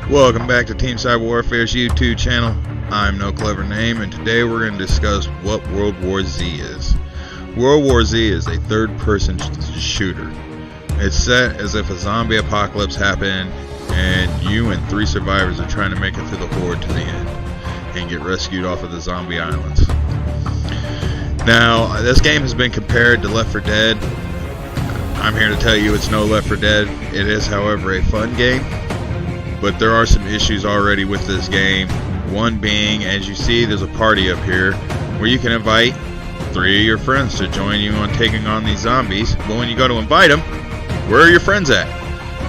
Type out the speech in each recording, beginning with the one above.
Welcome back to Team Cyber Warfare's YouTube channel. I'm No Clever Name, and today we're going to discuss what World War Z is. World War Z is a third-person shooter. It's set as if a zombie apocalypse happened, and you and 3 survivors are trying to make it through the horde to the end, and get rescued off of the zombie islands. Now, this game has been compared to Left 4 Dead. I'm here to tell you it's no Left 4 Dead. It is, however, a fun game. But there are some issues already with this game. One being, as you see, there's a party up here where you can invite 3 of your friends to join you on taking on these zombies. But when you go to invite them, where are your friends at?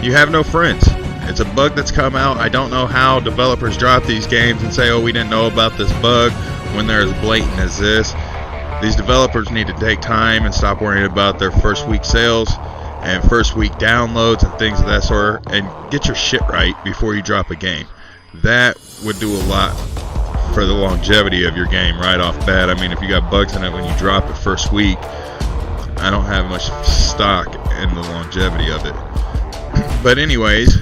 You have no friends. It's a bug that's come out. I don't know how developers drop these games and say, oh, we didn't know about this bug when they're as blatant as this. These developers need to take time and stop worrying about their first week sales and first week downloads and things of that sort, and get your shit right before you drop a game. That would do a lot for the longevity of your game right off bat. I mean, if you got bugs in it when you drop it first week, I don't have much stock in the longevity of it. But anyways,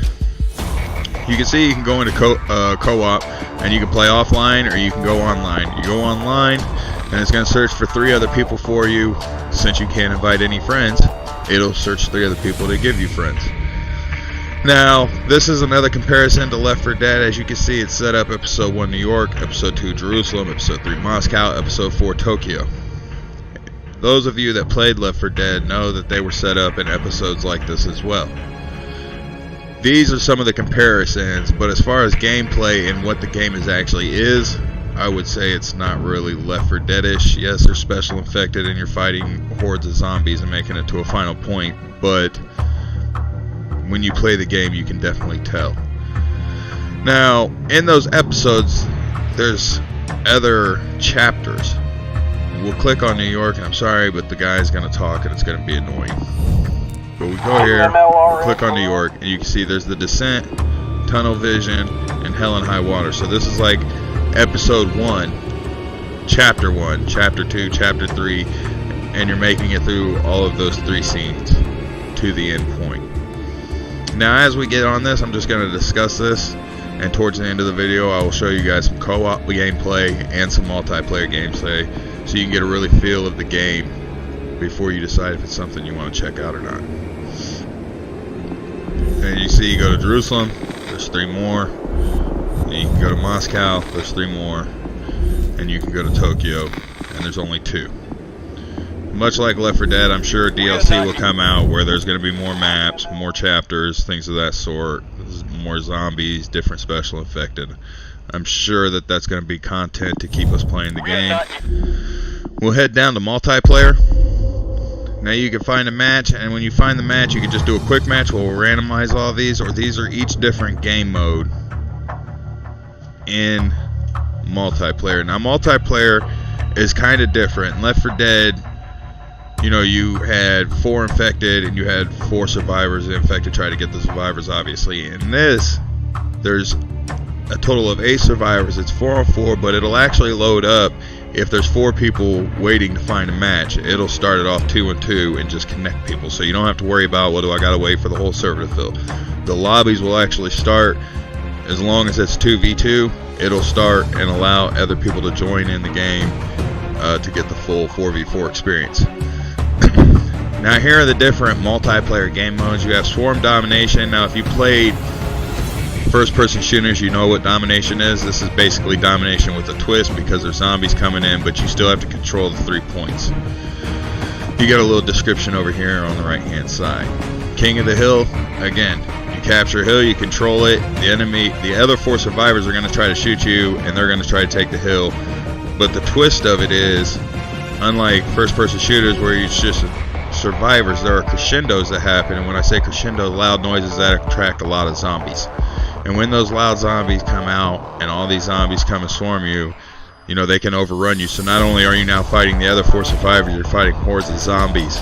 you can see you can go into co-op and you can play offline or you can go online. You go online and it's going to search for 3 other people for you. Since you can't invite any friends, it'll search 3 other people to give you friends. Now, this is another comparison to Left 4 Dead. As you can see, it's set up episode 1 New York, episode 2 Jerusalem, episode 3 Moscow, episode 4 Tokyo. Those of you that played Left 4 Dead know that they were set up in episodes like this as well. These are some of the comparisons, but as far as gameplay and what the game actually is, I would say it's not really Left 4 Dead-ish. Yes, they're special infected and you're fighting hordes of zombies and making it to a final point, but when you play the game, you can definitely tell. Now, in those episodes, there's other chapters. We'll click on New York, and I'm sorry, but the guy's going to talk and it's going to be annoying. But we go here, click on New York, and you can see there's the Descent, Tunnel Vision, and Hell and High Water. So this is like episode 1, chapter 1, chapter 2, chapter 3, and you're making it through all of those 3 scenes to the end point. Now, as we get on this, I'm just going to discuss this, and towards the end of the video, I will show you guys some co-op gameplay and some multiplayer gameplay, so you can get a really feel of the game before you decide if it's something you want to check out or not. And you see, you go to Jerusalem, there's 3 more. And you can go to Moscow, there's 3 more. And you can go to Tokyo, and there's only 2. Much like Left 4 Dead, I'm sure DLC will come out where there's going to be more maps, more chapters, things of that sort, more zombies, different special infected. I'm sure that that's going to be content to keep us playing the game. We'll head down to multiplayer. Now you can find a match, and when you find the match, you can just do a quick match where we'll randomize all these, or these are each different game mode in multiplayer. Now, multiplayer is kind of different. Left 4 Dead, you know, you had 4 infected and you had 4 survivors. The infected try to get the survivors, obviously. In this, there's a total of 8 survivors. It's 4 on 4, but it'll actually load up if there's 4 people waiting to find a match. It'll start it off 2 and 2 and just connect people, so you don't have to worry about, well, do I gotta wait for the whole server to fill. The lobbies will actually start as long as it's 2v2. It'll start and allow other people to join in the game to get the full 4v4 experience. Now, here are the different multiplayer game modes. You have Swarm Domination. Now, if you played first-person shooters, you know what domination is. This is basically domination with a twist because there's zombies coming in, but you still have to control the 3 points. You got a little description over here on the right-hand side. King of the Hill, again, you capture a hill, you control it. The enemy, the other 4 survivors are going to try to shoot you, and they're going to try to take the hill. But the twist of it is, unlike first-person shooters where it's just survivors, there are crescendos that happen, and when I say crescendo, loud noises that attract a lot of zombies. And when those loud zombies come out and all these zombies come and swarm you, you know, they can overrun you. So not only are you now fighting the other 4 survivors, you're fighting hordes of zombies.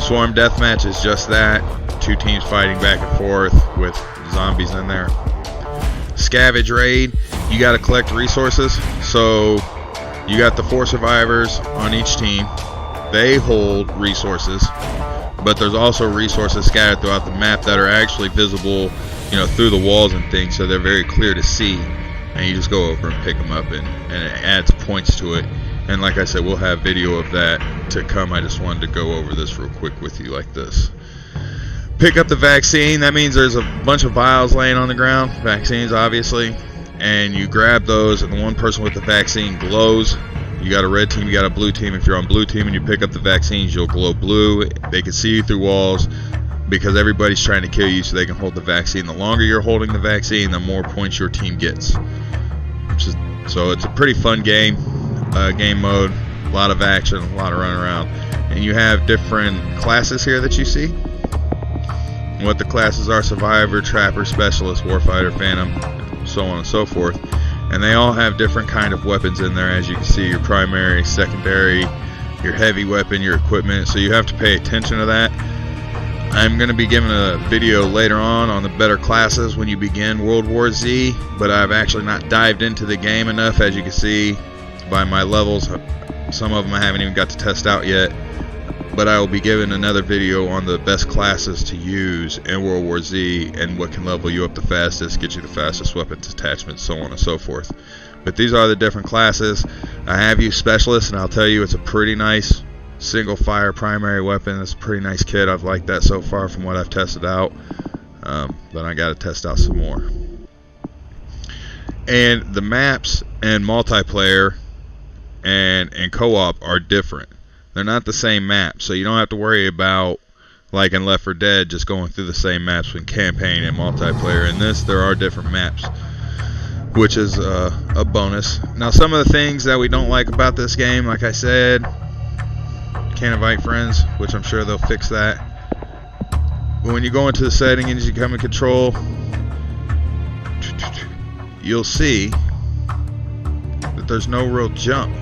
Swarm Deathmatch is just that. 2 teams fighting back and forth with zombies in there. Scavenge Raid, you got to collect resources. So you got the 4 survivors on each team. They hold resources, but there's also resources scattered throughout the map that are actually visible you know, through the walls and things, so they're very clear to see, and you just go over and pick them up, and it adds points to it. And like I said, we'll have video of that to come. I just wanted to go over this real quick with you like this. Pick up the vaccine. That means there's a bunch of vials laying on the ground, vaccines obviously, and you grab those, and the one person with the vaccine glows. You got a red team, you got a blue team. If you're on blue team and you pick up the vaccines, you'll glow blue. They can see you through walls because everybody's trying to kill you so they can hold the vaccine. The longer you're holding the vaccine, the more points your team gets. So it's a pretty fun game. Game mode, a lot of action, a lot of running around, and you have different classes here that you see. And what the classes are: survivor, trapper, specialist, warfighter, phantom, so on and so forth. And they all have different kind of weapons in there, as you can see: your primary, secondary, your heavy weapon, your equipment. So you have to pay attention to that. I'm going to be giving a video later on the better classes when you begin World War Z, but I've actually not dived into the game enough, as you can see by my levels. Some of them I haven't even got to test out yet, but I will be giving another video on the best classes to use in World War Z and what can level you up the fastest, get you the fastest weapons, attachments, so on and so forth. But these are the different classes. I have used specialist, and I'll tell you, it's a pretty nice single fire primary weapon. It's a pretty nice kit. I've liked that so far from what I've tested out, but I got to test out some more. And the maps and multiplayer and co-op are different. They're not the same map, so you don't have to worry about, like in Left 4 Dead, just going through the same maps in campaign and multiplayer. In this, there are different maps, which is a bonus. Now, some of the things that we don't like about this game, like I said, can't invite friends, which I'm sure they'll fix that. But when you go into the setting and you come in control, you'll see that there's no real jump.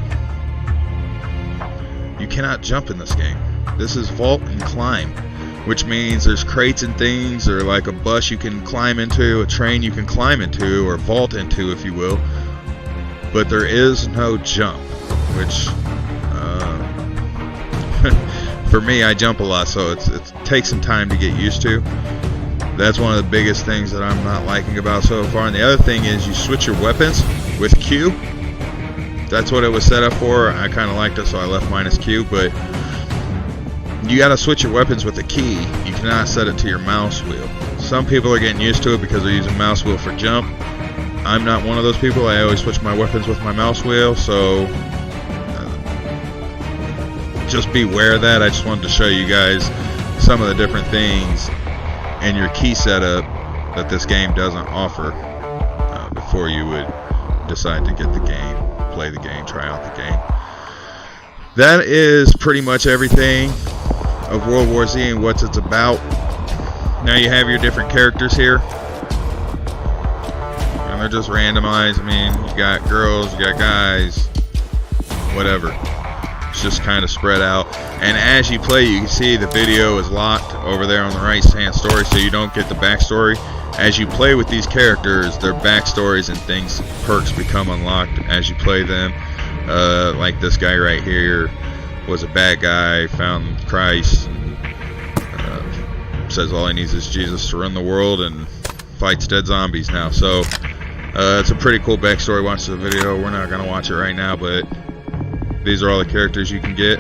You cannot jump in this game. This is vault and climb, which means there's crates and things, or like a bus you can climb into, a train you can climb into, or vault into, if you will. But there is no jump, which for me, I jump a lot, so it takes some time to get used to. That's one of the biggest things that I'm not liking about so far. And the other thing is you switch your weapons with Q. That's what it was set up for. I kind of liked it, so I left mine as Q, but you got to switch your weapons with a key. You cannot set it to your mouse wheel. Some people are getting used to it because they're using mouse wheel for jump. I'm not one of those people. I always switch my weapons with my mouse wheel, so just beware of that. I just wanted to show you guys some of the different things in your key setup that this game doesn't offer before you would decide to get the game, play the game, try out the game. That is pretty much everything of World War Z and what it's about. Now you have your different characters here, and they're just randomized. I mean, you got girls, you got guys, whatever. It's just kind of spread out. And as you play, you can see the video is locked over there on the right hand story, so you don't get the backstory. As you play with these characters, their backstories and things, perks become unlocked as you play them. Like this guy right here was a bad guy, found Christ, and, says all he needs is Jesus to run the world, and fights dead zombies now. So it's a pretty cool backstory. Watch the video. We're not going to watch it right now, but these are all the characters you can get.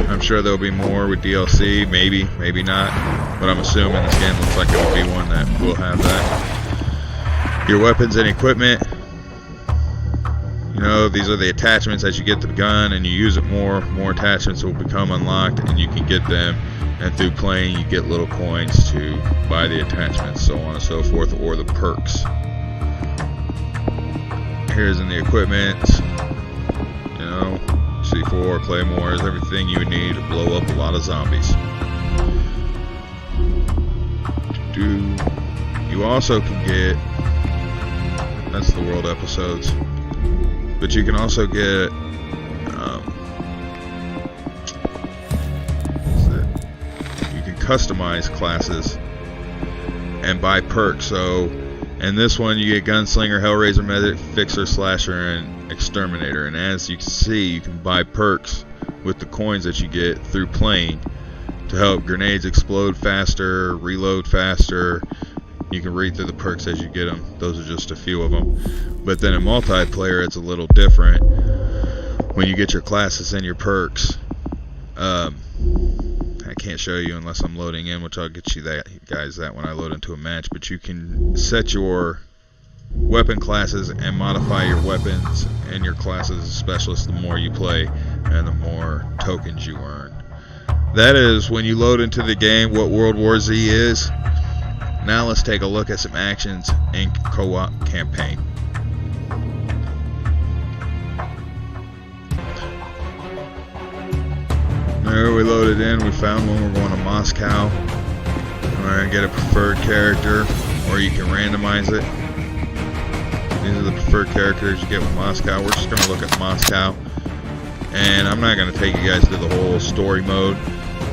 I'm sure there'll be more with DLC, maybe not, but I'm assuming this game looks like it will be one that will have that. Your weapons and equipment, you know, these are the attachments. As you get the gun and you use it more attachments will become unlocked, and you can get them, and through playing you get little coins to buy the attachments, so on and so forth, or the perks. Here's in the equipment, you know, C4, claymores, everything you would need to blow up a lot of zombies. You also can get, that's the world episodes, but you can also get you can customize classes and buy perks. So in this one you get gunslinger, hellraiser, medic, fixer, slasher, and exterminator. And as you can see, you can buy perks with the coins that you get through playing to help grenades explode faster, reload faster, You can read through the perks as you get them. Those are just a few of them. But then in multiplayer, it's a little different. When you get your classes and your perks, I can't show you unless I'm loading in, which I'll get you that when I load into a match. But you can set your weapon classes and modify your weapons and your classes as specialists the more you play and the more tokens you earn. That is when you load into the game what World War Z is. Now let's take a look at some actions in co-op campaign. There, we loaded in. We found one. We're going to Moscow. We're going to get a preferred character, or you can randomize it. These are the preferred characters you get with Moscow. We're just going to look at Moscow. And I'm not going to take you guys through the whole story mode.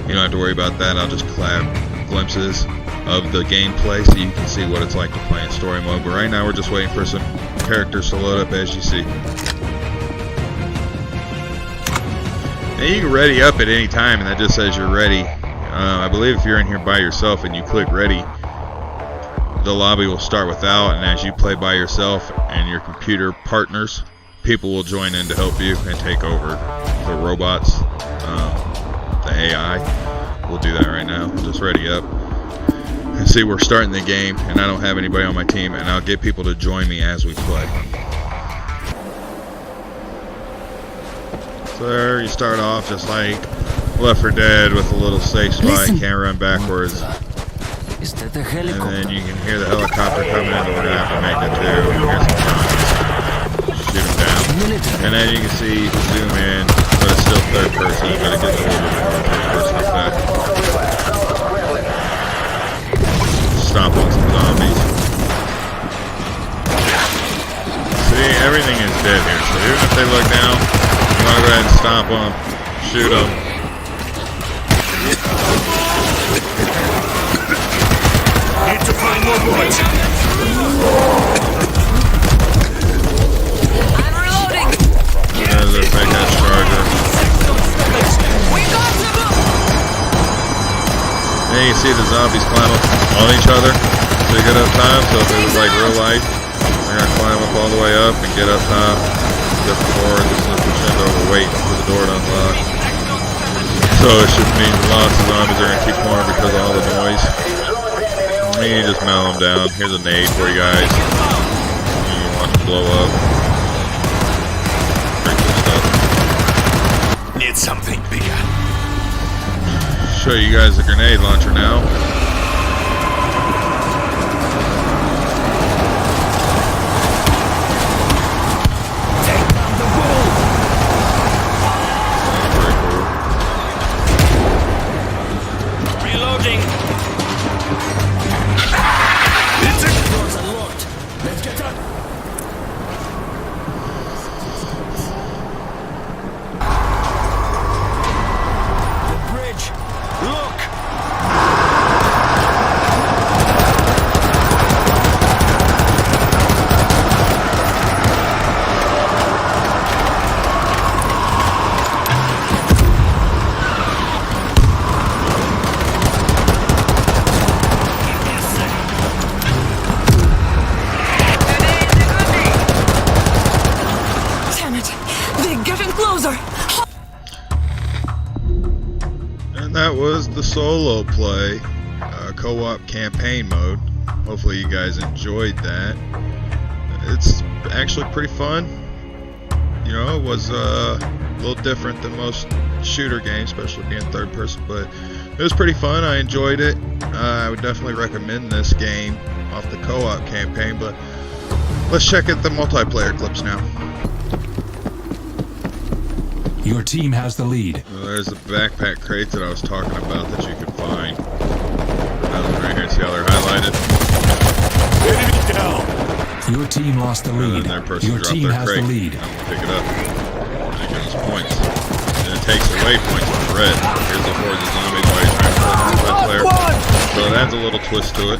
You don't have to worry about that. I'll just collab glimpses of the gameplay so you can see what it's like to play in story mode. But right now we're just waiting for some characters to load up, as you see. And you can ready up at any time, and that just says you're ready. I believe if you're in here by yourself and you click ready, the lobby will start without, and as you play by yourself and your computer partners, people will join in to help you and take over the robots, the AI. We'll do that right now. Just ready up. And see, we're starting the game, and I don't have anybody on my team, and I'll get people to join me as we play. So there, you start off just like Left 4 Dead with a little safe spot. You can't run backwards. And then you can hear the helicopter coming in, and we're going to have to make it too. Here's some guns. Shoot them down. And then you can see, zoom in, but it's still third person. You gotta get the little bit more third person effect. Stomp on some zombies. See, everything is dead here, so even if they look down, you want to go ahead and stomp them, shoot them. Need to find more bullets. I'm reloading. There's a big ass charger. We got to go. And you see the zombies climb up on each other to get up top. So if it was like real life, they're gonna climb up all the way up and get up top. Just before this is crescendo, we're waiting for the door to unlock. So it should mean lots of zombies are gonna keep pouring because of all the noise. And you just mow them down. Here's a nade for you guys. You can watch them blow up. Pretty cool stuff. Need something bigger. Show you guys the grenade launcher now. Take down the bull. Very cool. Reloading. It's a doors unlocked. Let's get up. The bridge. Look. Damn it. They're getting closer. And that was the solo play, co-op campaign mode. Hopefully you guys enjoyed that. It's actually pretty fun. You know, it was a little different than most shooter games, especially being third person, but it was pretty fun. I enjoyed it. I would definitely recommend this game off the co-op campaign, but let's check out the multiplayer clips now. Your team has the lead. Well, there's the backpack crates that I was talking about that you can find. That one right here, see how they're highlighted? Enemy down. Your team lost the And lead. then their person Your dropped team their has crate. the lead. I'm gonna pick it up. And it gives us points. And it takes away points with red. Here's the hordes of zombies while you're trying to play the multiplayer. So it adds a little twist to it.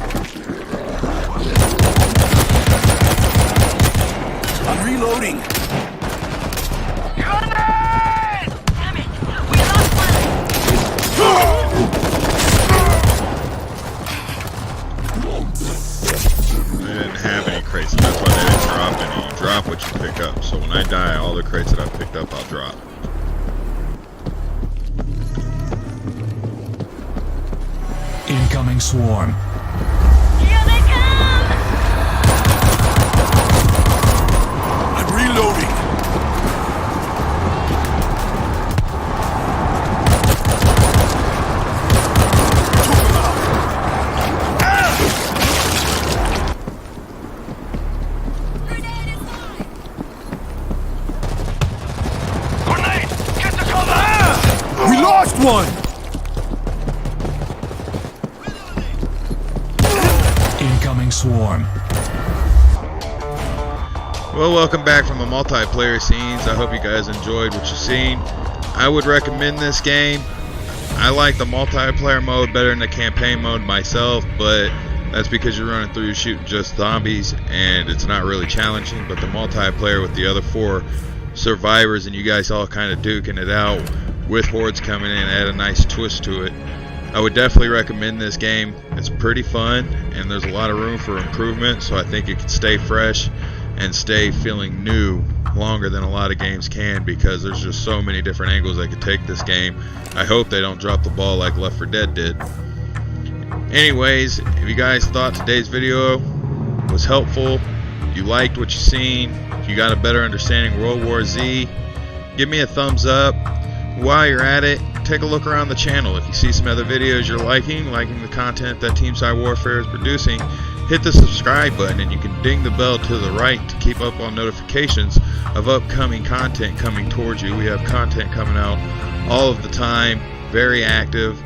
I'm reloading. Damn it. We lost one. have any crates, and that's why they didn't drop any. You drop what you pick up. So when I die, all the crates that I picked up, I'll drop. Incoming swarm. Here they come! I'm reloading. Grenade! Get to cover! We lost one! Incoming swarm. Well, welcome back from the multiplayer scenes. I hope you guys enjoyed what you've seen. I would recommend this game. I like the multiplayer mode better than the campaign mode myself, but that's because you're running through shooting just zombies and it's not really challenging. But the multiplayer with the other 4 survivors and you guys all kind of duking it out with hordes coming in add a nice twist to it. I would definitely recommend this game. It's pretty fun and there's a lot of room for improvement, so I think it can stay fresh and stay feeling new longer than a lot of games can, because there's just so many different angles they could take this game. I hope they don't drop the ball like Left 4 Dead did. Anyways, if you guys thought today's video was helpful, you liked what you seen, you got a better understanding of World War Z, give me a thumbs up. While you're at it, take a look around the channel. If you see some other videos you're liking the content that Teamside Warfare is producing, hit the subscribe button and you can ding the bell to the right to keep up on notifications of upcoming content coming towards you. We have content coming out all of the time, very active.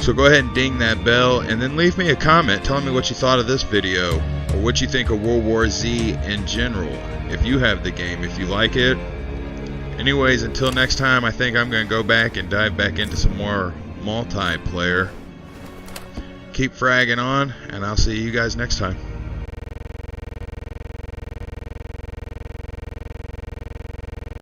So go ahead and ding that bell and then leave me a comment telling me what you thought of this video or what you think of World War Z in general. If you have the game, if you like it. Anyways, until next time, I think I'm going to go back and dive back into some more multiplayer. Keep fragging on, and I'll see you guys next time.